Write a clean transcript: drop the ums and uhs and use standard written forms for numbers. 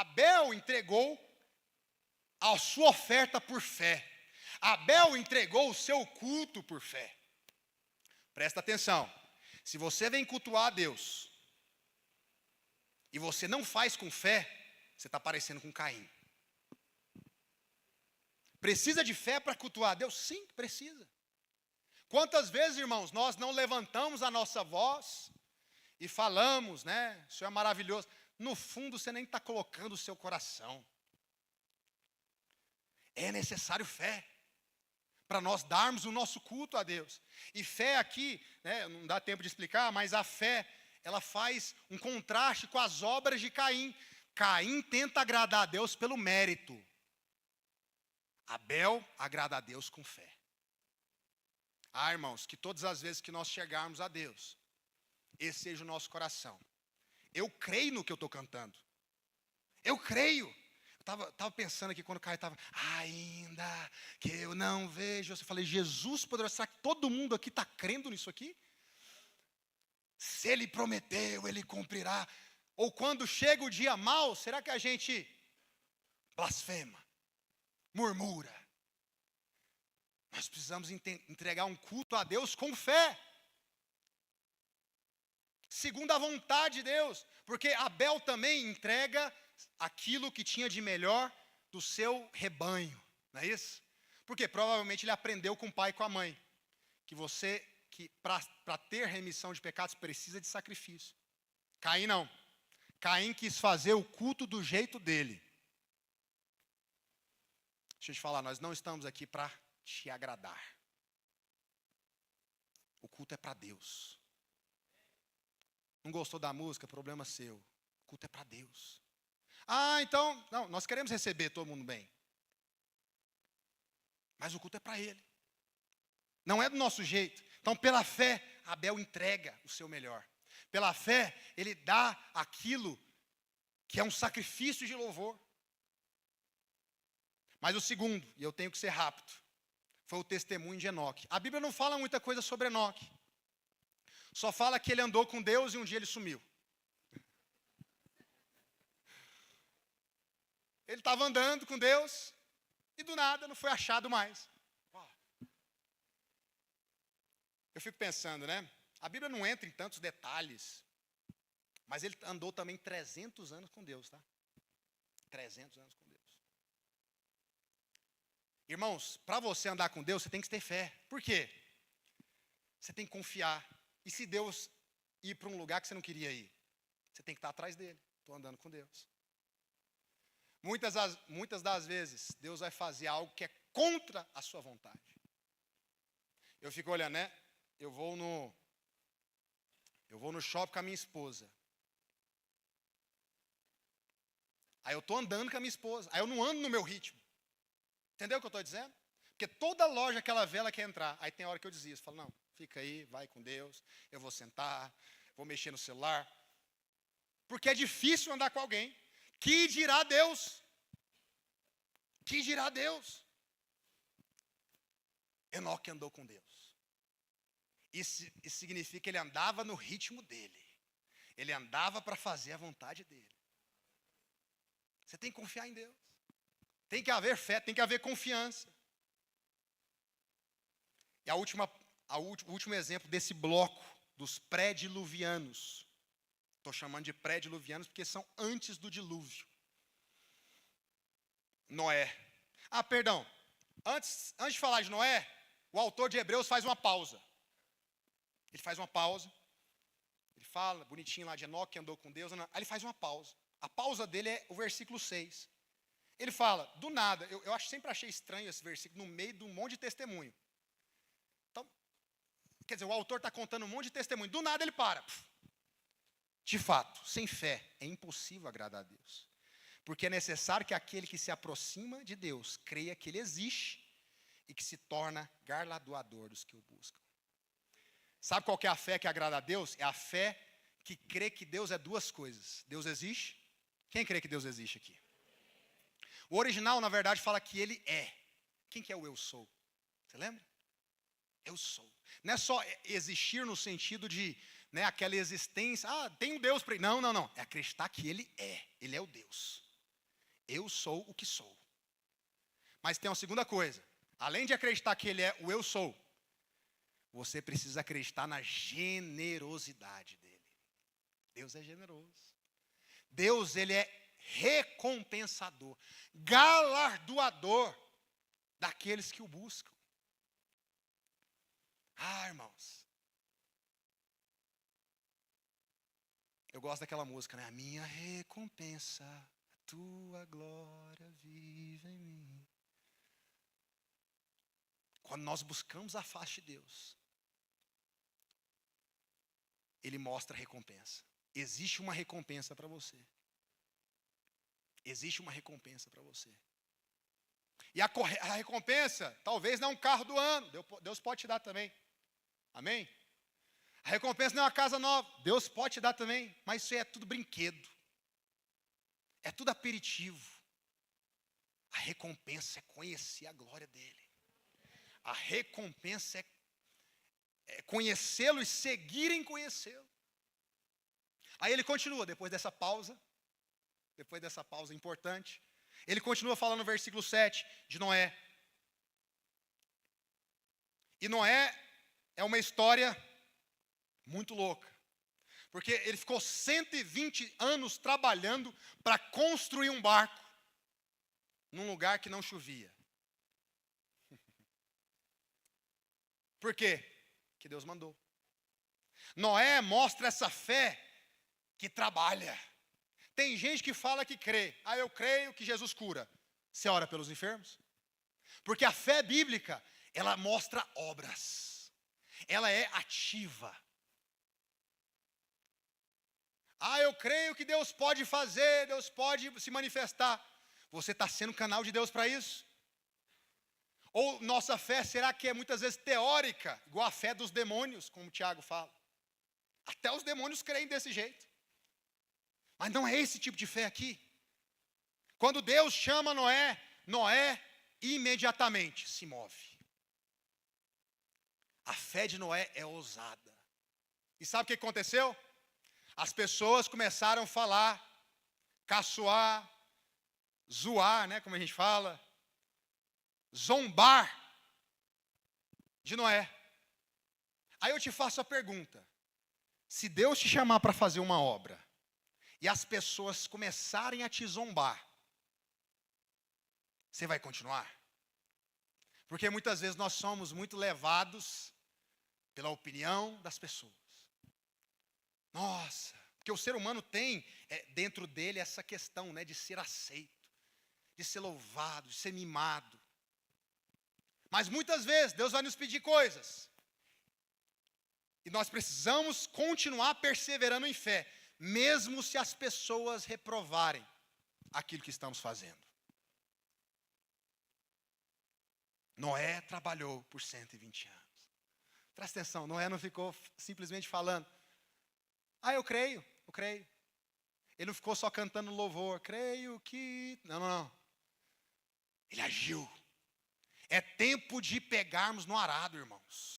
Abel entregou a sua oferta por fé. Abel entregou o seu culto por fé. Presta atenção. Se você vem cultuar a Deus e você não faz com fé, você está parecendo com Caim. Precisa de fé para cultuar a Deus? Sim, precisa. Quantas vezes, irmãos, nós não levantamos a nossa voz e falamos, né? Isso é maravilhoso. No fundo, você nem está colocando o seu coração. É necessário fé para nós darmos o nosso culto a Deus. E fé aqui, né, não dá tempo de explicar, mas a fé, ela faz um contraste com as obras de Caim. Caim tenta agradar a Deus pelo mérito. Abel agrada a Deus com fé. Ah, irmãos, que todas as vezes que nós chegarmos a Deus, esse seja o nosso coração. Eu creio no que eu estou cantando. Eu creio. Eu estava pensando aqui quando o Caio estava, ainda que eu não vejo. Eu falei, Jesus poderoso, será que todo mundo aqui está crendo nisso aqui? Se Ele prometeu, Ele cumprirá. Ou quando chega o dia mau, será que a gente blasfema, murmura? Nós precisamos entregar um culto a Deus com fé. Segundo a vontade de Deus. Porque Abel também entrega aquilo que tinha de melhor do seu rebanho. Não é isso? Porque provavelmente ele aprendeu com o pai e com a mãe. Que para ter remissão de pecados precisa de sacrifício. Caim não. Caim quis fazer o culto do jeito dele. Deixa eu te falar, nós não estamos aqui para te agradar. O culto é para Deus. Não gostou da música? Problema seu. O culto é para Deus. Ah, então, não, nós queremos receber todo mundo bem. Mas o culto é para Ele. Não é do nosso jeito. Então, pela fé, Abel entrega o seu melhor. Pela fé, ele dá aquilo que é um sacrifício de louvor. Mas o segundo, e eu tenho que ser rápido, foi o testemunho de Enoque. A Bíblia não fala muita coisa sobre Enoque. Só fala que ele andou com Deus e um dia ele sumiu. Ele estava andando com Deus e do nada não foi achado mais. Uau. Eu fico pensando, né? A Bíblia não entra em tantos detalhes, mas ele andou também 300 anos com Deus, tá? 300 anos com Deus. Irmãos, para você andar com Deus, você tem que ter fé. Por quê? Você tem que confiar. E se Deus ir para um lugar que você não queria ir? Você tem que estar atrás dele. Estou andando com Deus. Muitas das vezes, Deus vai fazer algo que é contra a sua vontade. Eu fico olhando, né? Eu vou no shopping com a minha esposa. Aí eu estou andando com a minha esposa. Aí eu não ando no meu ritmo. Entendeu o que eu estou dizendo? Porque toda loja que ela vê, ela quer entrar. Aí tem hora que eu desisto. Falo, não, fica aí, vai com Deus. Eu vou sentar, vou mexer no celular. Porque é difícil andar com alguém. Que dirá Deus? Que dirá Deus? Enoque andou com Deus. Isso significa que ele andava no ritmo dele. Ele andava para fazer a vontade dele. Você tem que confiar em Deus. Tem que haver fé, tem que haver confiança. E o último exemplo desse bloco dos pré-diluvianos. Estou chamando de pré-diluvianos porque são antes do dilúvio. Noé. Ah, perdão. Antes de falar de Noé, o autor de Hebreus faz uma pausa. Ele faz uma pausa. Ele fala, bonitinho lá de Enoque, andou com Deus. Aí ele faz uma pausa. A pausa dele é o versículo 6. Ele fala, do nada, eu sempre achei estranho esse versículo, no meio de um monte de testemunho. Então, quer dizer, o autor está contando um monte de testemunho. Do nada ele para. De fato, sem fé, é impossível agradar a Deus. Porque é necessário que aquele que se aproxima de Deus creia que Ele existe e que se torna galardoador dos que o buscam. Sabe qual que é a fé que agrada a Deus? É a fé que crê que Deus é duas coisas. Deus existe? Quem crê que Deus existe aqui? O original, na verdade, fala que Ele é. Quem que é o eu sou? Você lembra? Eu sou. Não é só existir no sentido de, né, aquela existência. Ah, tem um Deus para ele. Não. É acreditar que Ele é. Ele é o Deus. Eu sou o que sou. Mas tem uma segunda coisa. Além de acreditar que ele é o eu sou, você precisa acreditar na generosidade dele. Deus é generoso. Deus, ele é recompensador, galardoador daqueles que o buscam. Irmãos, eu gosto daquela música, né? A minha recompensa, a tua glória vive em mim. Quando nós buscamos a face de Deus, Ele mostra a recompensa. Existe uma recompensa para você. Existe uma recompensa para você. E a recompensa, talvez não é um carro do ano. Deus pode te dar também. Amém? A recompensa não é uma casa nova. Deus pode te dar também. Mas isso aí é tudo brinquedo. É tudo aperitivo. A recompensa é conhecer a glória dEle. A recompensa é conhecê-lo e seguir em conhecê-lo. Aí ele continua, depois dessa pausa importante, ele continua falando no versículo 7 de Noé. E Noé é uma história muito louca, porque ele ficou 120 anos trabalhando para construir um barco num lugar que não chovia. Por quê? Que Deus mandou. Noé mostra essa fé que trabalha. Tem gente que fala que crê. Eu creio que Jesus cura. Você ora pelos enfermos? Porque a fé bíblica, ela mostra obras. Ela é ativa. Eu creio que Deus pode fazer, Deus pode se manifestar. Você está sendo canal de Deus para isso? Ou nossa fé, será que é muitas vezes teórica, igual a fé dos demônios, como o Tiago fala? Até os demônios creem desse jeito. Mas não é esse tipo de fé aqui. Quando Deus chama Noé, Noé imediatamente se move. A fé de Noé é ousada. E sabe o que aconteceu? As pessoas começaram a falar, caçoar, zoar, né, como a gente fala, zombar de Noé. Aí eu te faço a pergunta: se Deus te chamar para fazer uma obra e as pessoas começarem a te zombar, você vai continuar? Porque muitas vezes nós somos muito levados pela opinião das pessoas. Nossa, porque o ser humano tem dentro dele essa questão, né, de ser aceito, de ser louvado, de ser mimado. Mas muitas vezes Deus vai nos pedir coisas. E nós precisamos continuar perseverando em fé, mesmo se as pessoas reprovarem aquilo que estamos fazendo. Noé trabalhou por 120 anos. Presta atenção, Noé não ficou simplesmente falando, eu creio. Ele não ficou só cantando louvor, creio que... Não. Ele agiu. É tempo de pegarmos no arado, irmãos.